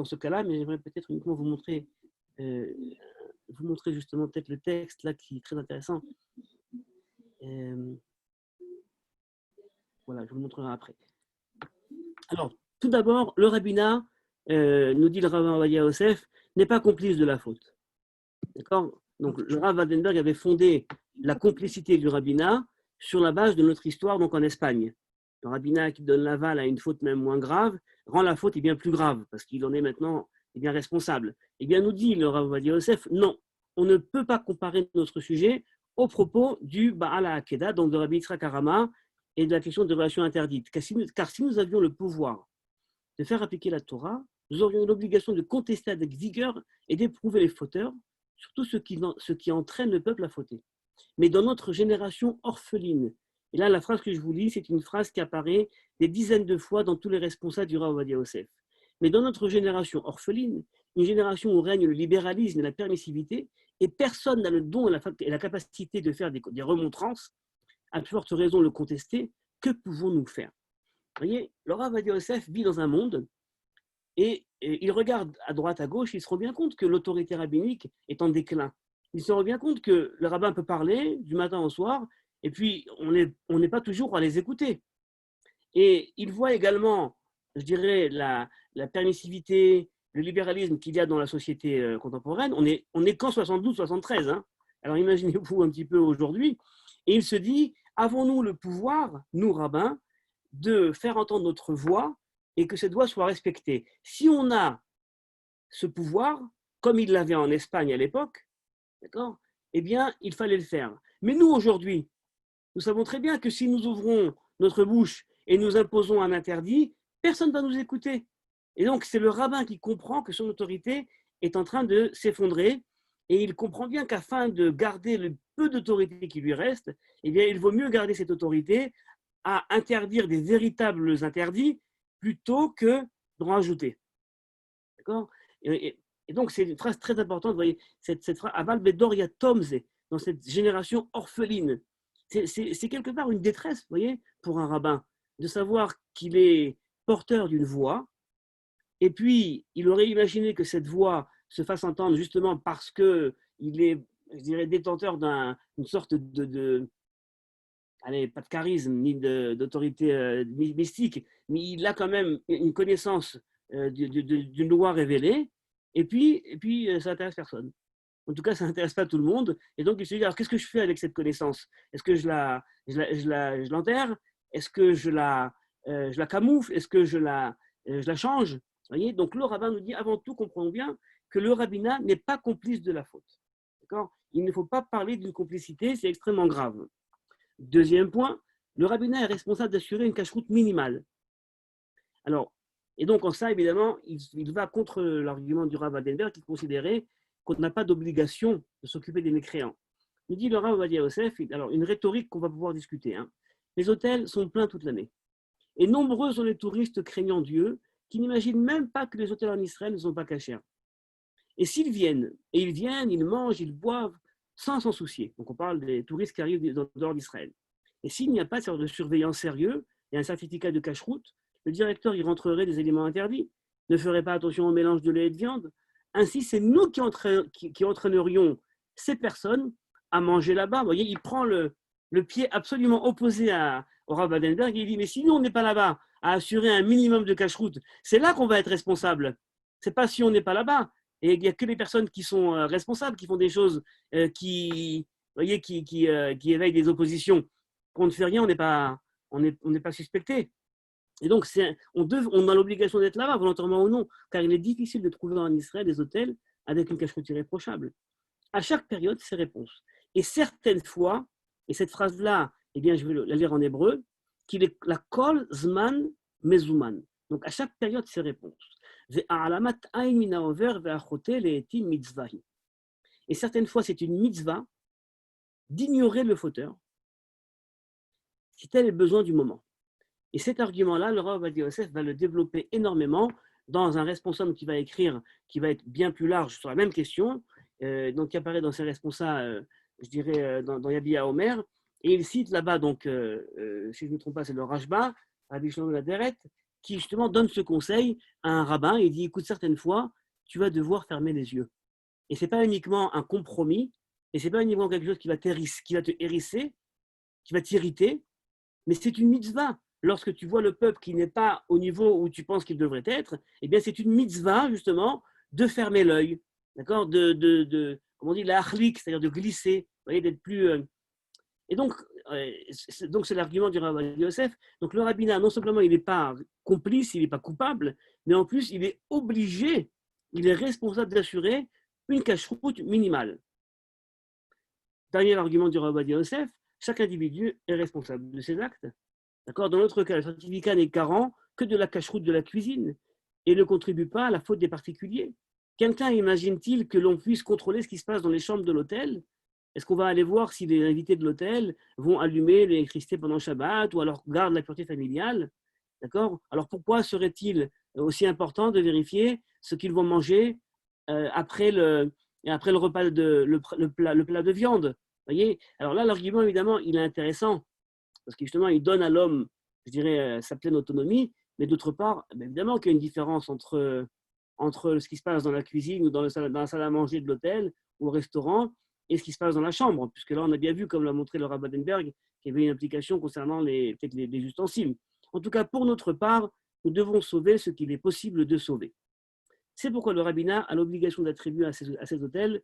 ce cas-là, mais j'aimerais peut-être uniquement vous montrer justement peut-être le texte là qui est très intéressant. Voilà, je vous le montrerai après. Alors, tout d'abord, le rabbinat, nous dit le Rav Ovadia Yosef, n'est pas complice de la faute. D'accord? Donc, le Rav Waldenberg avait fondé la complicité du rabbinat sur la base de notre histoire donc en Espagne. Le rabbinat qui donne l'aval à une faute même moins grave rend la faute bien plus grave parce qu'il en est maintenant bien responsable. Eh bien, nous dit le Rav Ovadia Yosef, non, on ne peut pas comparer notre sujet au propos du Baal HaAkeda, donc de Rabbi Yitzhak Harama, et de la question de relations interdites. Car si nous avions le pouvoir de faire appliquer la Torah, nous aurions l'obligation de contester avec vigueur et d'éprouver les fauteurs, surtout ceux qui entraînent le peuple à fauter. Mais dans notre génération orpheline, et là la phrase que je vous lis, c'est une phrase qui apparaît des dizaines de fois dans tous les responsables du Rav Ovadia Yosef. Mais dans notre génération orpheline, une génération où règne le libéralisme et la permissivité, et personne n'a le don et la capacité de faire des remontrances, à plus forte raison le contester, que pouvons-nous faire? Vous voyez, le Rav Ovadia Yosef vit dans un monde et il regarde à droite, à gauche, il se rend bien compte que l'autorité rabbinique est en déclin. Il se rend bien compte que le rabbin peut parler du matin au soir, et puis on n'est pas toujours à les écouter. Et il voit également, je dirais, la permissivité, le libéralisme qu'il y a dans la société contemporaine. On est qu'en 72-73. Hein. Alors imaginez-vous un petit peu aujourd'hui. Et il se dit, avons-nous le pouvoir, nous rabbins, de faire entendre notre voix et que cette voix soit respectée? Si on a ce pouvoir, comme il l'avait en Espagne à l'époque, d'accord, eh bien, il fallait le faire. Mais nous, aujourd'hui, nous savons très bien que si nous ouvrons notre bouche et nous imposons un interdit, personne ne va nous écouter. Et donc, c'est le rabbin qui comprend que son autorité est en train de s'effondrer et il comprend bien qu'afin de garder le peu d'autorité qui lui reste, eh bien, il vaut mieux garder cette autorité à interdire des véritables interdits plutôt que d'en rajouter. D'accord? Et donc, c'est une phrase très importante, vous voyez, cette phrase, Aval Bedoria Tomze, dans cette génération orpheline. C'est quelque part une détresse, vous voyez, pour un rabbin, de savoir qu'il est porteur d'une voix, et puis il aurait imaginé que cette voix se fasse entendre justement parce qu'il est, je dirais, détenteur d'une sorte allez, pas de charisme ni d'autorité mystique, mais il a quand même une connaissance d'une loi révélée, et puis ça n'intéresse personne. En tout cas, ça n'intéresse pas tout le monde. Et donc, il se dit, alors qu'est-ce que je fais avec cette connaissance? Est-ce que je l'enterre? Est-ce que je la camoufle? Est-ce que je la change? Vous voyez. Donc, le rabbin nous dit, avant tout, comprenons bien que le rabbinat n'est pas complice de la faute. D'accord? Il ne faut pas parler d'une complicité, c'est extrêmement grave. Deuxième point, le rabbinat est responsable d'assurer une cache-route minimale. Alors, et donc en ça, évidemment, il va contre l'argument du Rav Waldenberg qui considérait qu'on n'a pas d'obligation de s'occuper des mécréants. Il dit le Rav Ovadia Yosef, alors une rhétorique qu'on va pouvoir discuter. Hein. Les hôtels sont pleins toute l'année. Et nombreux sont les touristes craignant Dieu qui n'imaginent même pas que les hôtels en Israël ne sont pas cachers. Et s'ils viennent, et ils viennent, ils mangent, ils boivent, sans s'en soucier. Donc on parle des touristes qui arrivent dehors d'Israël. Et s'il n'y a pas de surveillance sérieux et un certificat de cache-route, le directeur y rentrerait des éléments interdits, ne ferait pas attention au mélange de lait et de viande. Ainsi, c'est nous qui entraînerions ces personnes à manger là-bas. Vous voyez, il prend le pied absolument opposé au Rav Waldenberg et il dit, mais si nous, on n'est pas là-bas à assurer un minimum de cache-route, c'est là qu'on va être responsable. C'est pas si on n'est pas là-bas. Et il n'y a que les personnes qui sont responsables, qui font des choses qui éveillent des oppositions. Quand on ne fait rien, on n'est pas suspecté. Et donc, on a l'obligation d'être là-bas, volontairement ou non, car il est difficile de trouver en Israël des hôtels avec une cache-route irréprochable. À chaque période, ses réponses. Et certaines fois, et cette phrase-là, eh bien, je vais la lire en hébreu, qu'il est la kol zman mezuman. Donc, à chaque période, ses réponses. Et certaines fois, c'est une mitzvah d'ignorer le fauteur, si tel est le besoin du moment. Et cet argument-là, le Rav Ovadia Yosef va le développer énormément dans un responsable qui va écrire, qui va être bien plus large sur la même question, donc qui apparaît dans ses responsables, je dirais, dans Yabia Omer, et il cite là-bas, donc, si je ne me trompe pas, c'est le Rashba, Rabbi Shlomo Laderet, qui justement donne ce conseil à un rabbin, et il dit, écoute, certaines fois, tu vas devoir fermer les yeux. Et ce n'est pas uniquement un compromis, et ce n'est pas uniquement quelque chose qui va te hérisser, qui va t'irriter, mais c'est une mitzvah. Lorsque tu vois le peuple qui n'est pas au niveau où tu penses qu'il devrait être, eh bien c'est une mitzvah justement de fermer l'œil, d'accord, comment on dit, la achlik, c'est-à-dire de glisser, vous voyez, d'être plus. Et donc c'est l'argument du Rav Yosef. Donc le rabbinat, non simplement il n'est pas complice, il n'est pas coupable, mais en plus il est obligé, il est responsable d'assurer une cacheroute minimale. Dernier argument du Rav Yosef, chaque individu est responsable de ses actes. D'accord. Dans notre cas, le certificat n'est garant que de la cacheroute de la cuisine et ne contribue pas à la faute des particuliers. Quelqu'un imagine-t-il que l'on puisse contrôler ce qui se passe dans les chambres de l'hôtel? Est-ce qu'on va aller voir si les invités de l'hôtel vont allumer l'électricité pendant Shabbat ou alors gardent la pureté familiale? D'accord. Alors pourquoi serait-il aussi important de vérifier ce qu'ils vont manger après le repas le plat de viande? Voyez. Alors là, l'argument, évidemment, il est intéressant parce que justement, il donne à l'homme, je dirais, sa pleine autonomie, mais d'autre part, évidemment qu'il y a une différence entre ce qui se passe dans la cuisine ou dans la salle à manger de l'hôtel ou au restaurant et ce qui se passe dans la chambre, puisque là, on a bien vu, comme l'a montré le Rav Badenberg, qu'il y avait une implication concernant les ustensiles. En tout cas, pour notre part, nous devons sauver ce qu'il est possible de sauver. C'est pourquoi le rabbinat a l'obligation d'attribuer à ces hôtels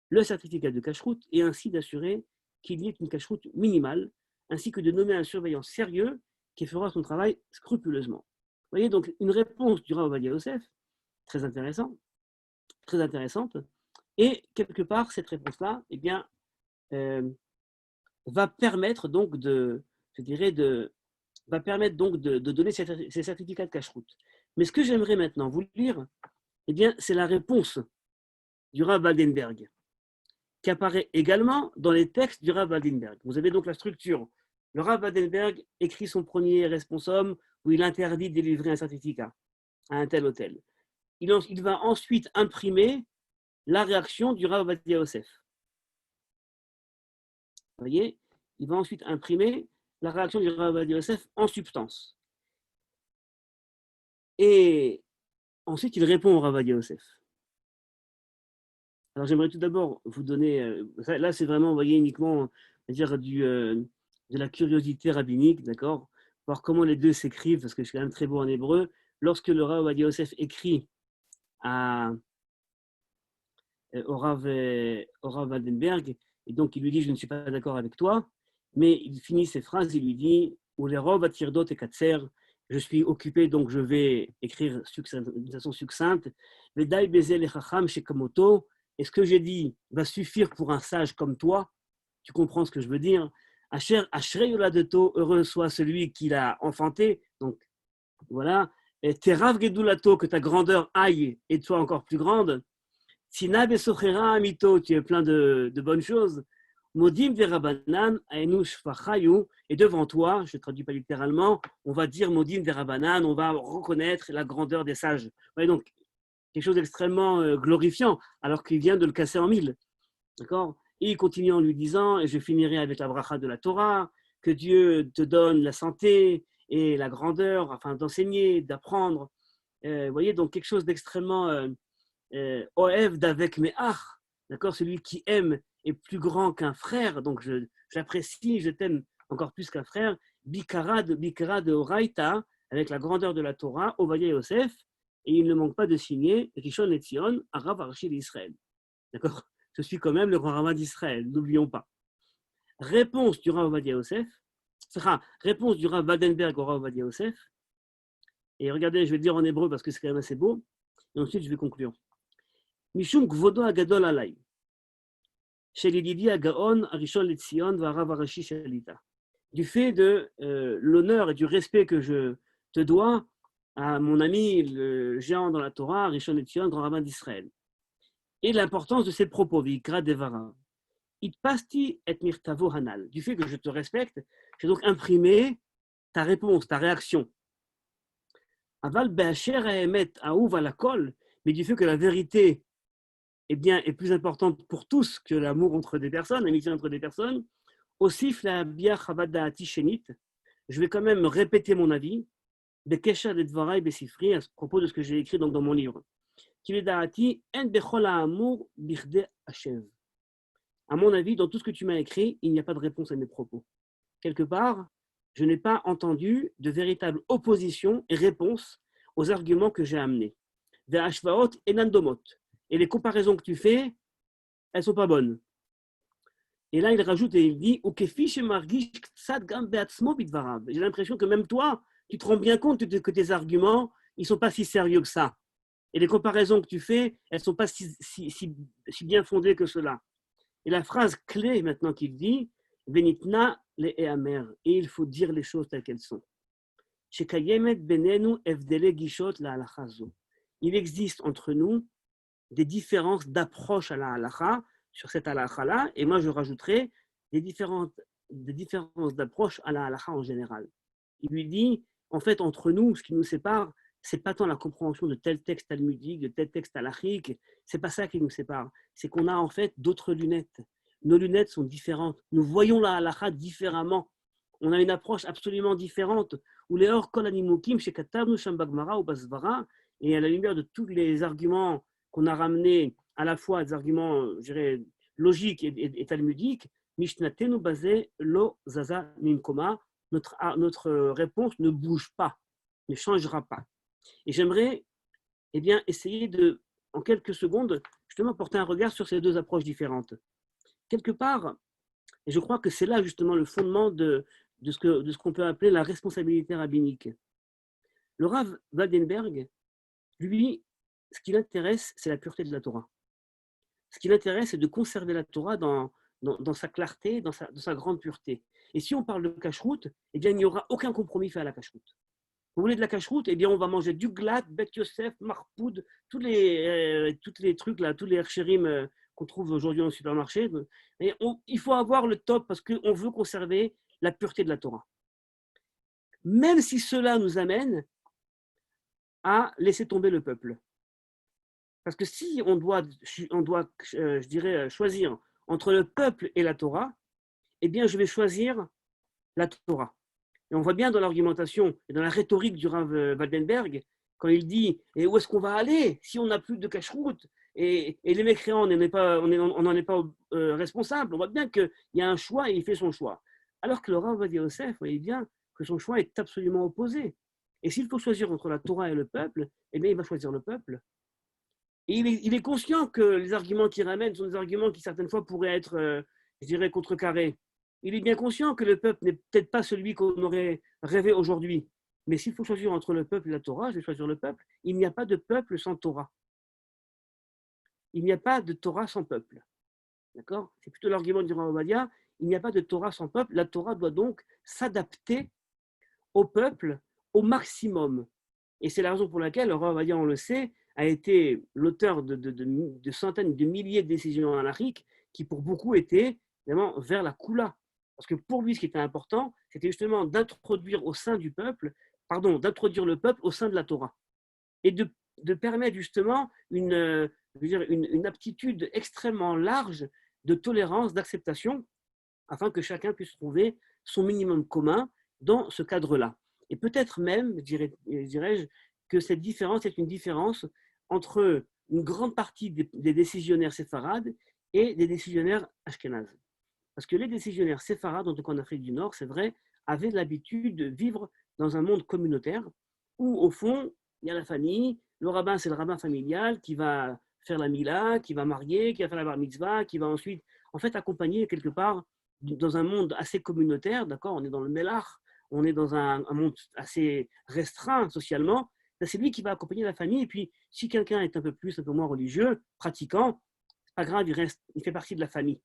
le certificat de cacheroute et ainsi d'assurer qu'il y ait une cacheroute minimale, ainsi que de nommer un surveillant sérieux qui fera son travail scrupuleusement. Vous voyez donc une réponse du Rav Ovadia Yosef, très intéressante, et quelque part cette réponse-là, eh bien, va permettre donc de donner ces certificats de cacheroute. Mais ce que j'aimerais maintenant vous lire, eh bien, c'est la réponse du Rav Waldenberg, qui apparaît également dans les textes du Rav Waldenberg. Vous avez donc la structure. Le Rav Waldenberg écrit son premier responsum où il interdit de délivrer un certificat à un tel hôtel. Il va ensuite imprimer la réaction du Rav Ovadia Yosef. Vous voyez, il va ensuite imprimer la réaction du Rav Ovadia Yosef en substance. Et ensuite, il répond au Rav Ovadia Yosef. Alors, j'aimerais tout d'abord vous donner, là, c'est vraiment, vous voyez, uniquement, dire, de la curiosité rabbinique, d'accord, voir comment les deux s'écrivent, parce que c'est quand même très beau en hébreu. Lorsque le Rav Ovadia Yosef écrit au Rav Waldenberg, et donc il lui dit, je ne suis pas d'accord avec toi, mais il finit ses phrases, il lui dit, ou les Rov Atirdot et Katser, je suis occupé, donc je vais écrire d'une façon succincte, Vedai Bezel Echacham Shekamoto, et ce que j'ai dit va suffire pour un sage comme toi, tu comprends ce que je veux dire, Ashrei Yoladeto, heureux soit celui qui l'a enfanté, donc voilà, et Terav Gedulato, que ta grandeur aille et soit encore plus grande, Tina Besochera Amito, tu es plein de bonnes choses. Modim Verabanan, Aenush Fachayu, et devant toi, je ne traduis pas littéralement, on va dire Modim Verabanan, on va reconnaître la grandeur des sages. Ouais, donc, quelque chose d'extrêmement glorifiant, alors qu'il vient de le casser en mille. D'accord. Et il continue en lui disant, et je finirai avec la bracha de la Torah, que Dieu te donne la santé et la grandeur afin d'enseigner, d'apprendre. Vous voyez, donc quelque chose d'extrêmement Oev d'avec mes ach, d'accord, celui qui aime est plus grand qu'un frère, donc j'apprécie, je t'aime encore plus qu'un frère, Bikara de Oraita, avec la grandeur de la Torah, Ovadia Yosef, et il ne manque pas de signer Rishon LeZion, Arav Archi d'Israël. D'accord. Je suis quand même le grand rabbin d'Israël, n'oublions pas. Réponse du Rav Ovadia Yosef, réponse du Rav Waldenberg au Rav Ovadia Yosef, et regardez, je vais le dire en hébreu parce que c'est quand même assez beau, et ensuite je vais conclure. Mishum Kvodo Agadol Alay. Chez Yedidi Agaon, Arishon LeZion, Varav Arashi Shalita. Du fait de l'honneur et du respect que je te dois à mon ami, le géant dans la Torah, Arishon LeZion, grand rabbin d'Israël. Et l'importance de ses propos, Vikra Devara. Itpasti et Mirtavo Hanal. Du fait que je te respecte, j'ai donc imprimé ta réponse, ta réaction. Aval Be'asher Emet Aouv Alakol, mais du fait que la vérité est plus importante pour tous que l'amour entre des personnes, l'amitié entre des personnes, aussi la bia chavadaati shenit, je vais quand même répéter mon avis, bekesha de dvarai besifri, à propos de ce que j'ai écrit donc dans mon livre. Kiledaati en bechol ha'amur birde hashev. À mon avis, dans tout ce que tu m'as écrit, il n'y a pas de réponse à mes propos. Quelque part, je n'ai pas entendu de véritable opposition et réponse aux arguments que j'ai amenés. Ve'ashvaot enandomot. Et les comparaisons que tu fais elles ne sont pas bonnes. Et là, il rajoute et il dit j'ai l'impression que même toi, tu te rends bien compte que tes arguments, ils ne sont pas si sérieux que ça. Et les comparaisons que tu fais, elles ne sont pas si bien fondées que cela. Et la phrase clé maintenant qu'il dit, Venitna le eamer, et il faut dire les choses telles qu'elles sont. Il existe entre nous des différences d'approche à la halakha, sur cette halakha-là, et moi je rajouterai des différences d'approche à la halakha en général. Il lui dit, en fait, entre nous, ce qui nous sépare, c'est pas tant la compréhension de tel texte talmudique, de tel texte halachique, c'est pas ça qui nous sépare, c'est qu'on a en fait d'autres lunettes. Nos lunettes sont différentes, nous voyons la halakha différemment, on a une approche absolument différente. Ou les hors kol animukim chez Katarnu Shambagmara ou Basvara, et à la lumière de tous les arguments qu'on a ramenés, à la fois des arguments, je dirais, logiques et talmudiques, Mishnatenu basé lo zaza minkoma, notre réponse ne bouge pas, ne changera pas. Et j'aimerais bien, essayer de, en quelques secondes, justement porter un regard sur ces deux approches différentes. Quelque part, et je crois que c'est là justement le fondement de ce qu'on peut appeler la responsabilité rabbinique. Le Rav Waldenberg, lui, ce qui l'intéresse, c'est la pureté de la Torah. Ce qui l'intéresse, c'est de conserver la Torah dans sa clarté, dans sa grande pureté. Et si on parle de cacheroute, eh bien, il n'y aura aucun compromis fait à la cacheroute. Vous voulez de la cacheroute, eh bien, on va manger du glat, Bet Yosef, Marpoud, tous les trucs, là, tous les herchérim qu'on trouve aujourd'hui au supermarché. Et il faut avoir le top parce qu'on veut conserver la pureté de la Torah. Même si cela nous amène à laisser tomber le peuple. Parce que si on doit je dirais, choisir entre le peuple et la Torah, eh bien, je vais choisir la Torah. Et on voit bien dans l'argumentation et dans la rhétorique du Rav Waldenberg, quand il dit « Et où est-ce qu'on va aller si on n'a plus de cacheroute ?» et les mécréants, on n'en est pas responsable. On voit bien qu'il y a un choix et il fait son choix. Alors que le Rav Ovadia Yosef, vous voyez bien que son choix est absolument opposé. Et s'il faut choisir entre la Torah et le peuple, eh bien, il va choisir le peuple. Et il est conscient que les arguments qu'il ramène sont des arguments qui, certaines fois, pourraient être, je dirais, contrecarrés. Il est bien conscient que le peuple n'est peut-être pas celui qu'on aurait rêvé aujourd'hui. Mais s'il faut choisir entre le peuple et la Torah, je vais choisir le peuple. Il n'y a pas de peuple sans Torah. Il n'y a pas de Torah sans peuple. D'accord ? C'est plutôt l'argument du Rav Ovadia. Il n'y a pas de Torah sans peuple. La Torah doit donc s'adapter au peuple au maximum. Et c'est la raison pour laquelle le Rav Ovadia, on le sait, a été l'auteur de centaines de milliers de décisions halachiques qui, pour beaucoup, étaient vraiment vers la Kula. Parce que pour lui, ce qui était important, c'était justement d'introduire au sein du peuple, d'introduire le peuple au sein de la Torah. Et de permettre justement une aptitude extrêmement large de tolérance, d'acceptation, afin que chacun puisse trouver son minimum commun dans ce cadre-là. Et peut-être même, dirais-je, que cette différence est une différence entre une grande partie des décisionnaires séfarades et des décisionnaires ashkénazes. Parce que les décisionnaires séfarades, en tout cas en Afrique du Nord, c'est vrai, avaient l'habitude de vivre dans un monde communautaire où, au fond, il y a la famille, le rabbin, c'est le rabbin familial qui va faire la mila, qui va marier, qui va faire la bar mitzvah, qui va ensuite, en fait, accompagner quelque part dans un monde assez communautaire, d'accord, on est dans le Mélach, on est dans un monde assez restreint socialement, c'est lui qui va accompagner la famille, et puis si quelqu'un est un peu plus, un peu moins religieux, pratiquant, c'est pas grave, il fait partie de la famille.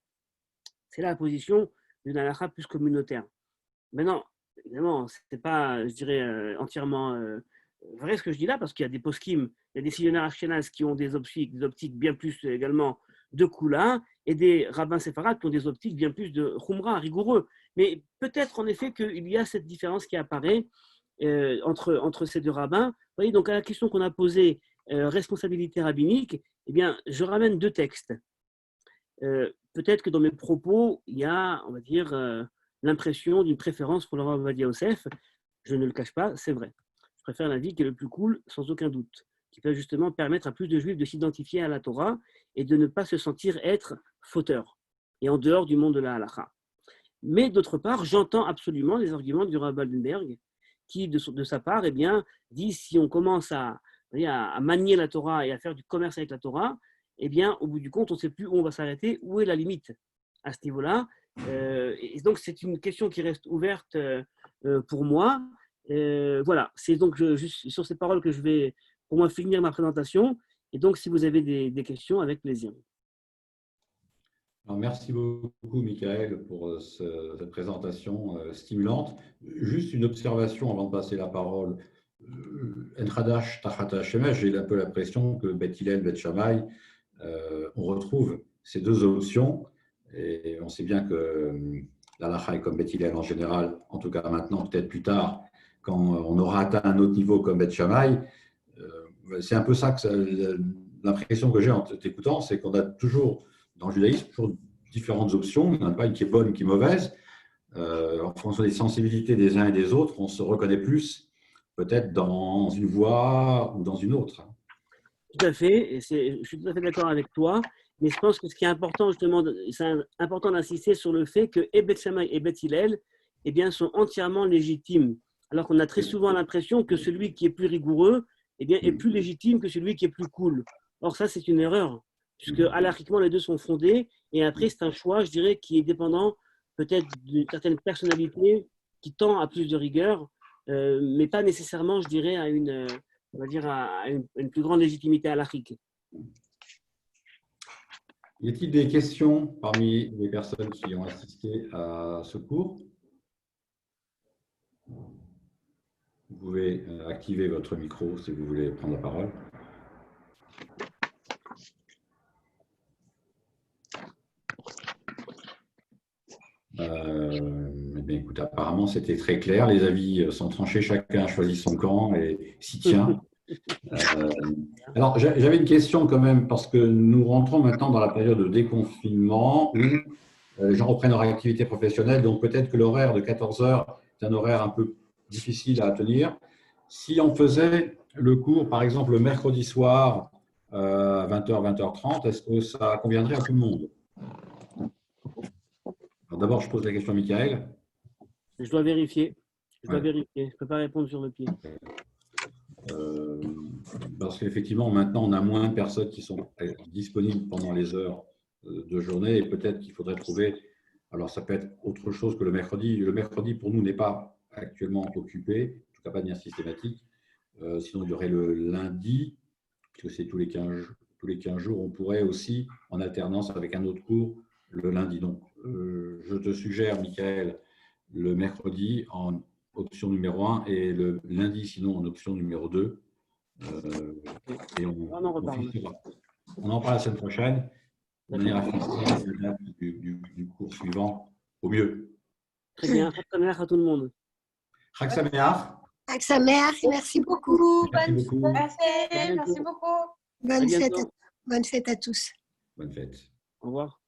C'est là la position d'une halakha plus communautaire. Maintenant, évidemment, ce n'est pas, je dirais, entièrement vrai ce que je dis là, parce qu'il y a des poskim, il y a des décisionnaires ashkénazes qui ont des optiques bien plus également de Kula, et des rabbins séfarades qui ont des optiques bien plus de Khumra, rigoureux. Mais peut-être en effet qu'il y a cette différence qui apparaît entre ces deux rabbins. Vous voyez, donc à la question qu'on a posée, responsabilité rabbinique, eh bien, je ramène deux textes. Peut-être que dans mes propos, il y a, on va dire, l'impression d'une préférence pour le Rav Ovadia Yosef. Je ne le cache pas, c'est vrai. Je préfère l'avis qui est le plus cool, sans aucun doute, qui peut justement permettre à plus de juifs de s'identifier à la Torah et de ne pas se sentir être fauteurs et en dehors du monde de la halakha. Mais d'autre part, j'entends absolument les arguments du Rav Waldenberg qui, de sa part, eh bien, dit si on commence à manier la Torah et à faire du commerce avec la Torah, eh bien, au bout du compte, on ne sait plus où on va s'arrêter, où est la limite à ce niveau-là. Et donc, c'est une question qui reste ouverte pour moi. Voilà, c'est donc juste sur ces paroles que je vais, pour moi, finir ma présentation. Et donc, si vous avez des questions, avec plaisir. Alors, merci beaucoup, Michael, pour cette présentation stimulante. Juste une observation avant de passer la parole. Entradash, Tachata, Shemesh, j'ai un peu l'impression que Beth Hillel, Beth Shammai, on retrouve ces deux options. Et on sait bien que l'Halacha est comme Beth Hillel en général, en tout cas maintenant, peut-être plus tard, quand on aura atteint un autre niveau comme Beth Shammai. C'est un peu ça que l'impression que j'ai en t'écoutant, c'est qu'on a toujours, dans le judaïsme, toujours différentes options. Il n'y en a pas une qui est bonne, une qui est mauvaise. En fonction des sensibilités des uns et des autres, on se reconnaît plus peut-être dans une voie ou dans une autre. Tout à fait, et je suis tout à fait d'accord avec toi, mais je pense que ce qui est important, justement, c'est important d'insister sur le fait que Beth Shammai et Beth Hillel, eh bien, sont entièrement légitimes, alors qu'on a très souvent l'impression que celui qui est plus rigoureux, eh bien, est plus légitime que celui qui est plus cool. Or, ça, c'est une erreur, puisque halakhiquement, les deux sont fondés, et après, c'est un choix, je dirais, qui est dépendant peut-être d'une certaine personnalité qui tend à plus de rigueur, mais pas nécessairement, je dirais, à une on va dire, à une plus grande légitimité halakhique. Y a-t-il des questions parmi les personnes qui ont assisté à ce cours? Vous pouvez activer votre micro si vous voulez prendre la parole. Eh bien, écoute, apparemment, c'était très clair. Les avis sont tranchés. Chacun a choisi son camp et s'y tient. Alors, j'avais une question quand même, parce que nous rentrons maintenant dans la période de déconfinement où les gens reprennent leur activité professionnelle. Donc, peut-être que l'horaire de 14 heures est un horaire un peu difficile à tenir. Si on faisait le cours, par exemple, le mercredi soir à 20h, 20h30, est-ce que ça conviendrait à tout le monde? Alors, d'abord, je pose la question à Michael. Je dois vérifier. Je ne peux pas répondre sur le pied. Parce qu'effectivement, maintenant, on a moins de personnes qui sont disponibles pendant les heures de journée et peut-être qu'il faudrait trouver. Alors, ça peut être autre chose que le mercredi. Le mercredi, pour nous, n'est pas actuellement occupé, en tout cas pas de manière systématique. Sinon, il y aurait le lundi, puisque c'est tous les 15 jours. On pourrait aussi, en alternance avec un autre cours, le lundi. Donc, je te suggère, Michael, le mercredi en option numéro 1 et le lundi, sinon, en option numéro 2. Et on en parle la semaine prochaine, de manière à fixer la date du cours suivant au mieux. Très bien. Chag Sameach à tout le monde. Chag Sameach. Chag Sameach, merci beaucoup. Merci beaucoup. Merci beaucoup. Bonne fête à tous. Bonne fête. Au revoir.